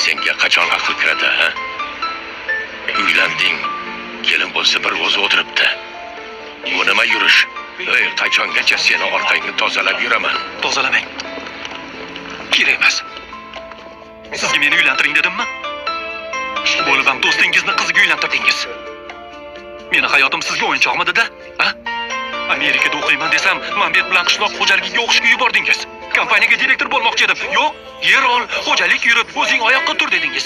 senga qachon aql kiradi, ha? Uylanding, kelin bo'lsa bir o'zi o'tiribdi. Bu nima yurish? Ey, qachongacha seni orqangni tozalab yuraman? Tozalamang. Kerak emas. Sizga meni uylantiring dedimmi? Bo'lib ham do'stingizni qiziga uylantirdingiz. Meni hayotim sizga o'yinchoqmidi-da? Ha? Amerikada o'qiyman desam, Mambet bilan qishloq xo'jaligiga o'qishga yubordingiz. Kompaniyaga direktor bo'lmoqchi edim. Yo'q, yer ol, xo'jalik yurib, o'zing oyoqqa tur dedingiz.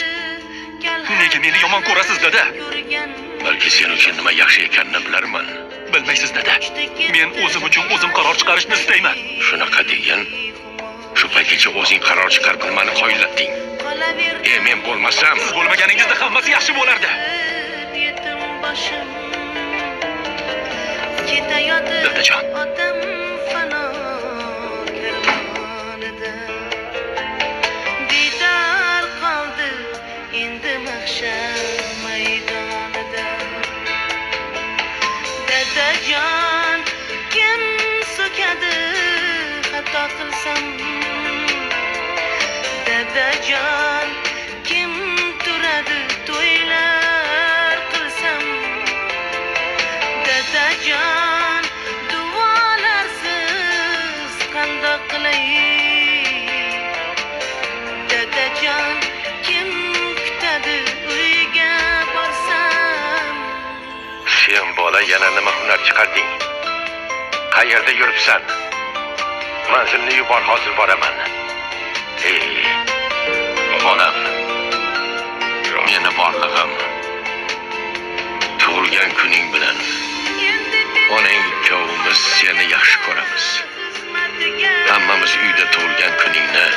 Nega meni yomon ko'rasiz, dada? Balki sen uchun nima yaxshi ekanini bilarman. Bilmaysiz, dada. Men o'zim uchun o'zim qaror chiqarishni istayman. Shunaqa degan. Shu paytgacha o'zing qaror chiqarib meni qoyillatding. Men bo'lmasam, siz bo'lmaganingizda hammasi yaxshi bo'lardi. Dadajon. Didar qoldi endi mahshar maydonida. Dadajon, kim so'kadi xato qilsam? Dadajon, kim turadi to'ylar qilsam? Dadajon, duolarsiz qandoq qilay? Dadajon, kim kutadi uyga borsam? sen bola yana nima hunar chiqarding? Qayerda yuribsan? Manzilni yubor, hozir boraman. Ey, bolam. Meni borlig'im. Tug'ilgan kuning bilan onang ikkovimiz seni yaxshi ko'ramiz. Hammamiz uyda tug'ilgan kuningni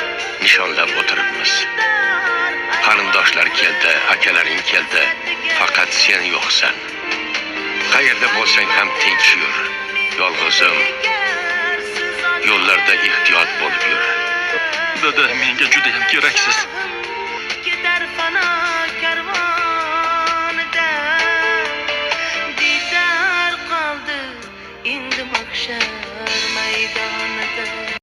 nishonlab o'tiribmiz. Qarindoshlar keldi, akalaring keldi, faqat sen yo'qsan. Qayerda bo'lsang ham tinch yur. Yolg'izim. Yo'llarda ehtiyot bo'lib yur. Dada, menga juda ham keraksiz. Ketar fano